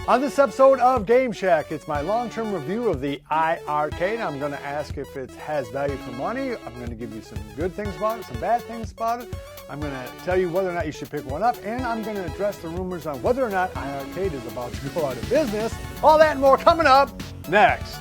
On this episode of Game Shack, it's my long-term review of the iiRcade. I'm going to ask if it has value for money. I'm going to give you some good things about it, some bad things about it. I'm going to tell you whether or not you should pick one up, and I'm going to address the rumors on whether or not iiRcade is about to go out of business. All that and more coming up next.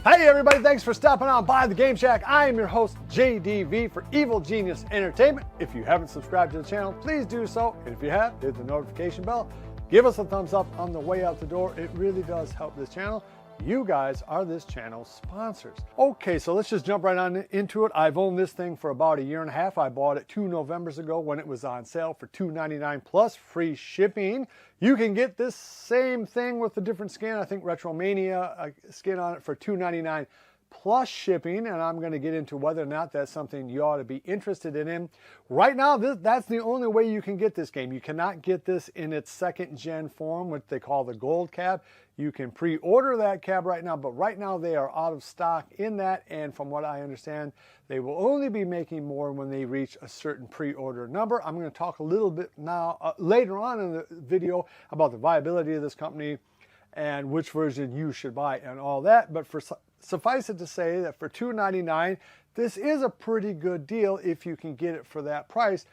Hey everybody, thanks for stopping on by the Game Shack. I am your host, JDV for Evil Genius Entertainment. If you haven't subscribed to the channel, please do so. And if you have, hit the notification bell. Give us a thumbs up on the way out the door. It really does help this channel. You guys are this channel's sponsors. Okay, so let's just jump right on into it. I've owned this thing for about a year and a half. I bought it 2 Novembers ago when it was on sale for $2.99 plus free shipping. You can get this same thing with a different skin. I think Retromania skin on it for $2.99 plus shipping, and I'm going to get into whether or not that's something you ought to be interested in. Right now, that's the only way you can get this game. You cannot get this in its second gen form, what they call the gold cab. You can pre-order that cab right now, but right now they are out of stock in that, and from what I understand, they will only be making more when they reach a certain pre-order number. I'm going to talk a little bit now later on in the video about the viability of this company and which version you should buy and all that, but suffice it to say that for $2.99, this is a pretty good deal if you can get it for that price.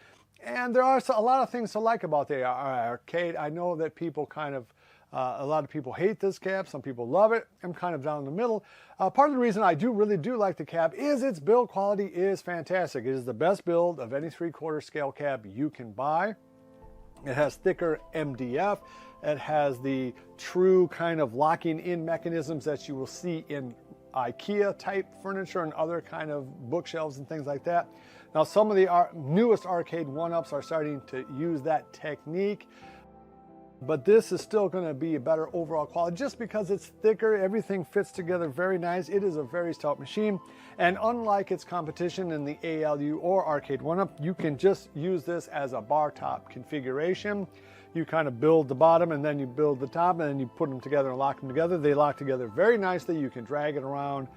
And there are a lot of things to like about the iiRcade. I know that people a lot of people hate this cab. Some people love it. I'm kind of down the middle. Part of the reason I really do like the cab is its build quality is fantastic. It is the best build of any 3/4 scale cab you can buy. It has thicker MDF. It has the true kind of locking in mechanisms that you will see in IKEA type furniture and other kind of bookshelves and things like that. Now some of the newest arcade one-ups are starting to use that technique, but this is still going to be a better overall quality just because it's thicker. Everything fits together very nice. It is a very stout machine, and unlike its competition in the ALU or arcade one-up, you can just use this as a bar top configuration. You kind of build the bottom and then you build the top and then you put them together and lock them together. They lock together very nicely. You can drag it around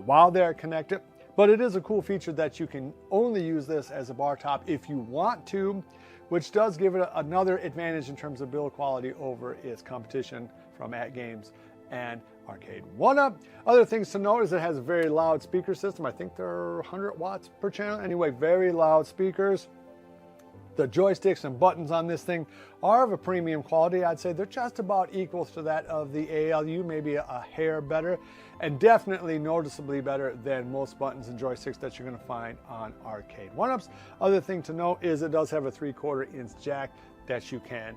while they're connected, but it is a cool feature that you can only use this as a bar top if you want to, which does give it another advantage in terms of build quality over its competition from AtGames and Arcade One-Up. Other things to note is it has a very loud speaker system. I think they're 100 watts per channel. Anyway, very loud speakers. The joysticks and buttons on this thing are of a premium quality. I'd say they're just about equal to that of the ALU, maybe a hair better, and definitely noticeably better than most buttons and joysticks that you're going to find on arcade one-ups. Other thing to note is it does have a 3/4 inch jack that you can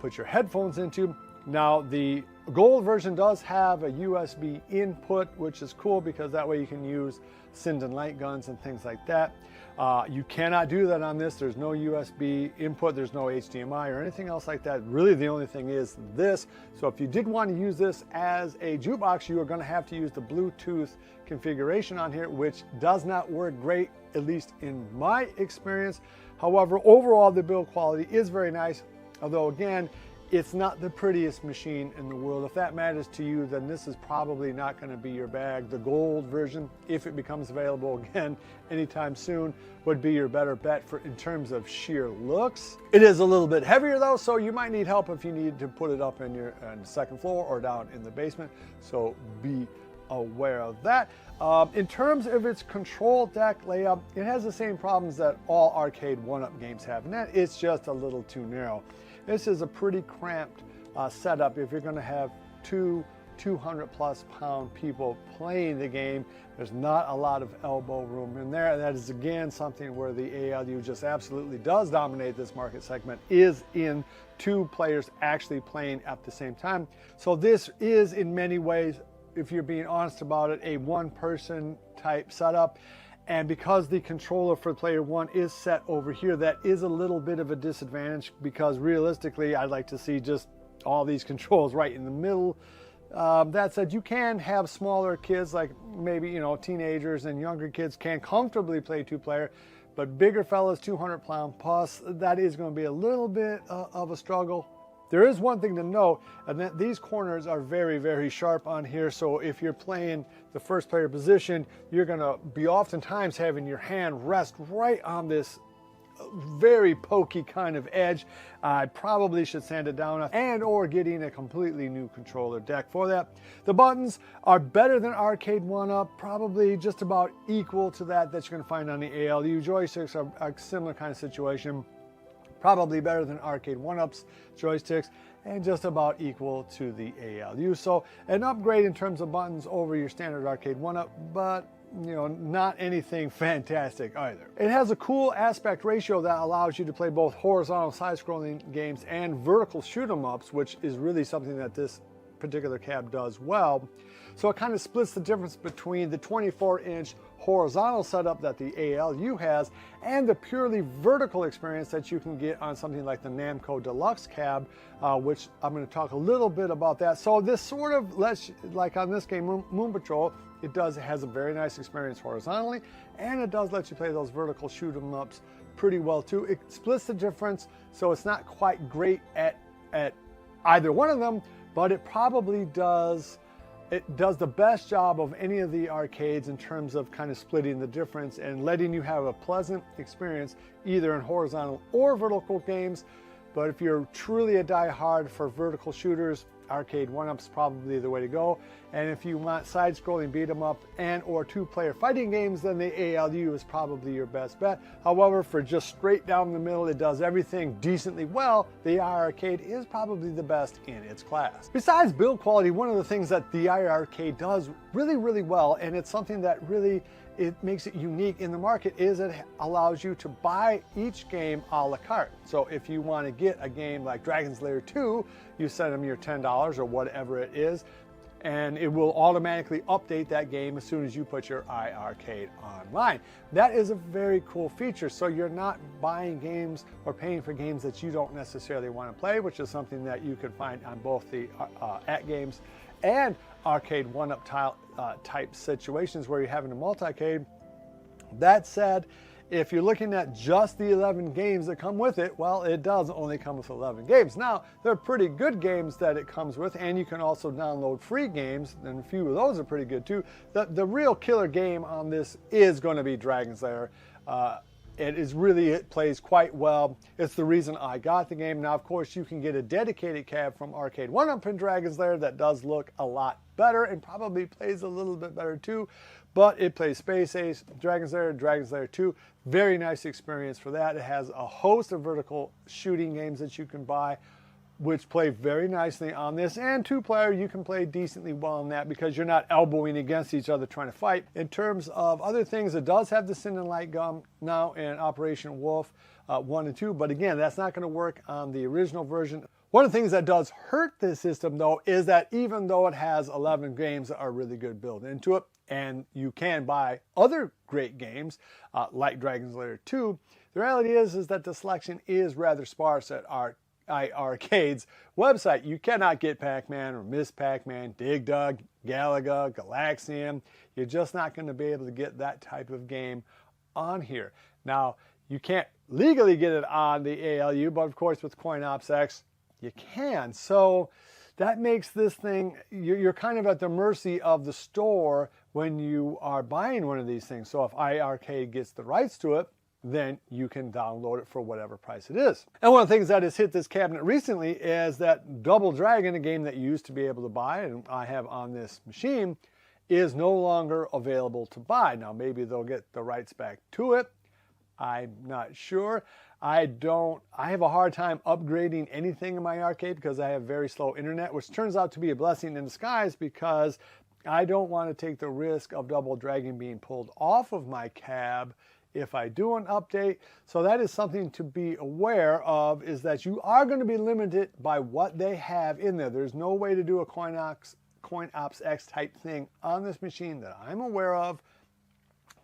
put your headphones into. Now the gold version does have a USB input, which is cool because that way you can use Sinden light guns and things like that. You cannot do that on this. There's no USB input, there's no HDMI or anything else like that. Really the only thing is this. So if you did want to use this as a jukebox, you are going to have to use the Bluetooth configuration on here, which does not work great, at least in my experience. However, overall the build quality is very nice, although again, it's not the prettiest machine in the world. If that matters to you, then this is probably not going to be your bag. The gold version, if it becomes available again anytime soon, would be your better bet in terms of sheer looks. It is a little bit heavier though, so you might need help if you need to put it up on the second floor or down in the basement. So be aware of that. In terms of its control deck layout, it has the same problems that all arcade one-up games have, and that it's just a little too narrow. This is a pretty cramped setup if you're going to have 200 plus pound people playing the game. There's not a lot of elbow room in there. That is again something where the ALU just absolutely does dominate this market segment, is in 2 players actually playing at the same time. So this is in many ways, if you're being honest about it, a one-person type setup. And because the controller for player 1 is set over here, that is a little bit of a disadvantage because realistically, I'd like to see just all these controls right in the middle. That said, you can have smaller kids, like maybe, teenagers and younger kids can comfortably play 2-player, but bigger fellas, 200 pound plus, that is going to be a little bit of a struggle. There is one thing to note, and that these corners are very, very sharp on here. So if you're playing the first player position, you're going to be oftentimes having your hand rest right on this very pokey kind of edge. I probably should sand it down and or getting a completely new controller deck for that. The buttons are better than Arcade 1-Up, probably just about equal to that you're going to find on the ALU. Joysticks are a similar kind of situation. Probably better than Arcade 1-Up's joysticks and just about equal to the ALU. So an upgrade in terms of buttons over your standard Arcade 1-Up, but not anything fantastic either. It has a cool aspect ratio that allows you to play both horizontal side-scrolling games and vertical shoot-'em-ups, which is really something that this particular cab does well. So it kind of splits the difference between the 24-inch horizontal setup that the ALU has and the purely vertical experience that you can get on something like the Namco Deluxe cab, which I'm going to talk a little bit about that. So this sort of lets, like on this game, Moon Patrol, it has a very nice experience horizontally, and it does let you play those vertical shoot 'em ups pretty well too. It splits the difference, so it's not quite great at either one of them, but it probably does. It does the best job of any of the arcades in terms of kind of splitting the difference and letting you have a pleasant experience either in horizontal or vertical games. But if you're truly a die-hard for vertical shooters, Arcade 1-Up's probably the way to go. And if you want side-scrolling beat-em-up and or two-player fighting games, then the ALU is probably your best bet. However, for just straight down the middle, it does everything decently well, the iiRcade is probably the best in its class. Besides build quality, one of the things that the iiRcade does really, really well, and it's something that really it makes it unique in the market, is it allows you to buy each game a la carte. So if you want to get a game like Dragon's Lair 2, you send them your $10 or whatever it is, and it will automatically update that game as soon as you put your iiRcade online. That is a very cool feature. So you're not buying games or paying for games that you don't necessarily want to play, which is something that you can find on both the @games and Arcade 1-Up type situations where you're having a multi-cade. That said, if you're looking at just the 11 games that come with it, well, it does only come with 11 games. Now, they're pretty good games that it comes with, and you can also download free games, and a few of those are pretty good too. The real killer game on this is going to be Dragon's Lair. It plays quite well. It's the reason I got the game. Now, of course, you can get a dedicated cab from Arcade 1-Up in Dragon's Lair that does look a lot better and probably plays a little bit better too. But it plays Space Ace, Dragon's Lair 2. Very nice experience for that. It has a host of vertical shooting games that you can buy, which play very nicely on this. And two-player, you can play decently well on that because you're not elbowing against each other trying to fight. In terms of other things, it does have the Sin and Light Gun now in Operation Wolf 1 and 2. But again, that's not going to work on the original version. One of the things that does hurt this system, though, is that even though it has 11 games that are really good built into it, and you can buy other great games like Dragon's Lair 2, the reality is that the selection is rather sparse at our iiRcade's website. You cannot get Pac-Man or Miss Pac-Man, Dig Dug, Galaga, Galaxian. You're just not going to be able to get that type of game on here. Now, you can't legally get it on the ALU, but of course with CoinOpsX, you can. So that makes this thing, you're kind of at the mercy of the store when you are buying one of these things. So if iiRcade gets the rights to it, then you can download it for whatever price it is. And one of the things that has hit this cabinet recently is that Double Dragon, a game that you used to be able to buy, and I have on this machine, is no longer available to buy. Now, maybe they'll get the rights back to it. I'm not sure. I have a hard time upgrading anything in my arcade because I have very slow internet, which turns out to be a blessing in disguise because I don't want to take the risk of Double Dragon being pulled off of my cab if I do an update. So that is something to be aware of, is that you are going to be limited by what they have in there. There's no way to do a CoinOpsX type thing on this machine that I'm aware of.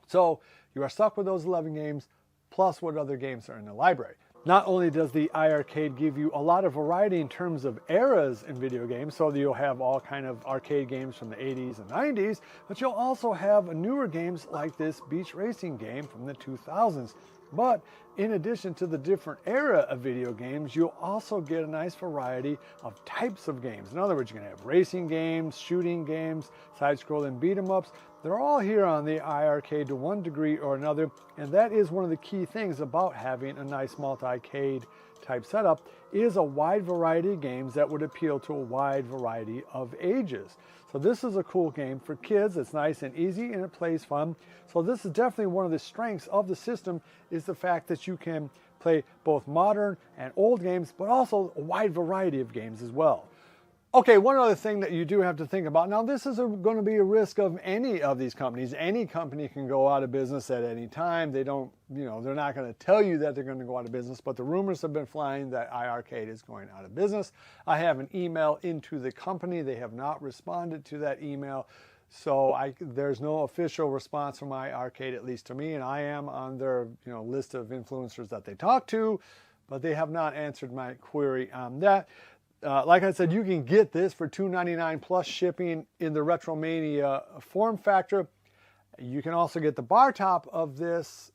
So you are stuck with those 11 games, plus what other games are in the library. Not only does the iiRcade give you a lot of variety in terms of eras in video games, so you'll have all kind of arcade games from the 80s and 90s, but you'll also have newer games like this beach racing game from the 2000s. But in addition to the different era of video games, you'll also get a nice variety of types of games. In other words, you're going to have racing games, shooting games, side-scrolling beat-em-ups. They're all here on the iiRcade to one degree or another, and that is one of the key things about having a nice multi-cade type setup, is a wide variety of games that would appeal to a wide variety of ages. So this is a cool game for kids. It's nice and easy and it plays fun. So this is definitely one of the strengths of the system, is the fact that you can play both modern and old games, but also a wide variety of games as well. Okay, one other thing that you do have to think about. Now, this is going to be a risk of any of these companies. Any company can go out of business at any time. They don't, they're not going to tell you that they're going to go out of business, but the rumors have been flying that iiRcade is going out of business. I have an email into the company. They have not responded to that email. So there's no official response from iiRcade, at least to me, and I am on their list of influencers that they talk to, but they have not answered my query on that. Like I said, you can get this for $2.99 plus shipping in the Retromania form factor. You can also get the bar top of this,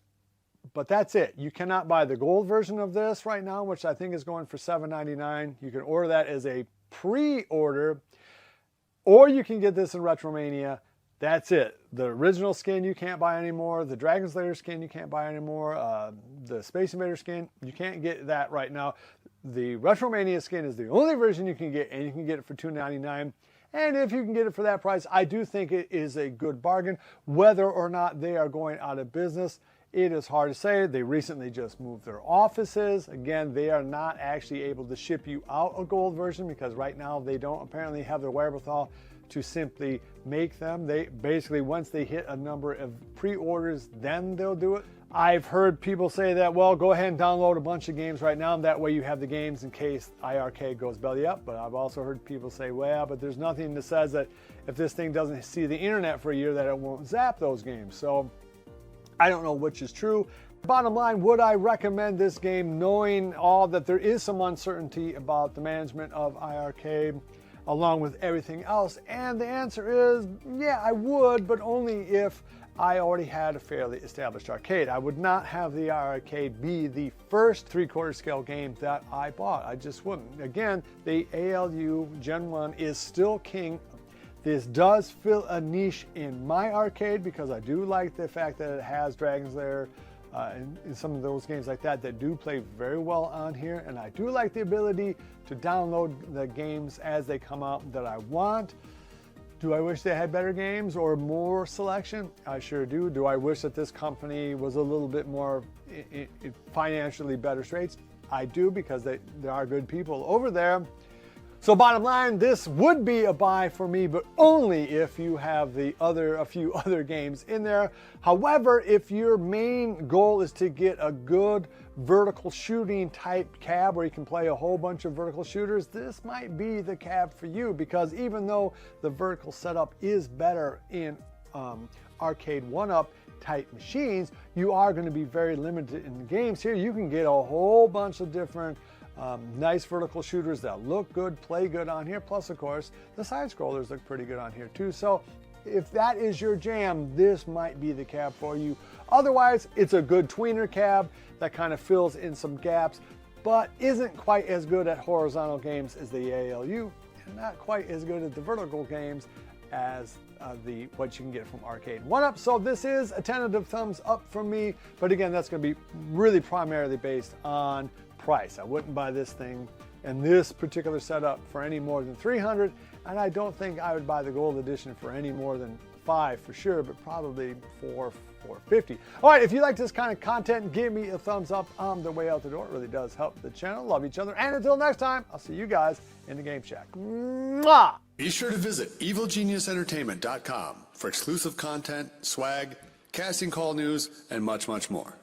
but that's it. You cannot buy the gold version of this right now, which I think is going for $7.99. You can order that as a pre-order, or you can get this in Retromania. That's it. The original skin you can't buy anymore. The Dragon Slayer skin you can't buy anymore. The Space Invader skin, you can't get that right now. The Retromania skin is the only version you can get, and you can get it for $2.99. And if you can get it for that price, I do think it is a good bargain. Whether or not they are going out of business, it is hard to say. They recently just moved their offices. Again, they are not actually able to ship you out a gold version because right now they don't apparently have the wherewithal to simply make them. They basically, once they hit a number of pre-orders, then they'll do it. I've heard people say that, well, go ahead and download a bunch of games right now, and that way you have the games in case iiRcade goes belly up. But I've also heard people say, well, but there's nothing that says that if this thing doesn't see the internet for a year that it won't zap those games. So I don't know which is true. Bottom line, would I recommend this game knowing all that there is some uncertainty about the management of iiRcade along with everything else? And the answer is, yeah, I would, but only if I already had a fairly established arcade. I would not have the iiRcade be the first 3/4 scale game that I bought. I just wouldn't. Again, the ALU Gen 1 is still king. This does fill a niche in my arcade because I do like the fact that it has Dragon Slayer and some of those games like that do play very well on here. And I do like the ability to download the games as they come out that I want. Do I wish they had better games or more selection? I sure do. Do I wish that this company was a little bit more financially better straits? I do, because there are good people over there. So bottom line, this would be a buy for me, but only if you have a few other games in there. However, if your main goal is to get a good vertical shooting type cab where you can play a whole bunch of vertical shooters, this might be the cab for you, because even though the vertical setup is better in arcade 1-up type machines, you are going to be very limited in the games. Here you can get a whole bunch of different nice vertical shooters that look good, play good on here. Plus, of course, the side scrollers look pretty good on here too. So if that is your jam, this might be the cab for you. Otherwise, it's a good tweener cab that kind of fills in some gaps, but isn't quite as good at horizontal games as the ALU, and not quite as good at the vertical games as what you can get from Arcade 1-Up. So this is a tentative thumbs up from me, but again, that's going to be really primarily based on price. I wouldn't buy this thing and this particular setup for any more than $300, and I don't think I would buy the gold edition for any more than $500 for sure, but probably $450. All right, if you like this kind of content, give me a thumbs up on the way out the door. It really does help the channel. Love each other, and until next time, I'll see you guys in the Game Shack. Mwah! Be sure to visit EvilGeniusEntertainment.com for exclusive content, swag, casting call news, and much, much more.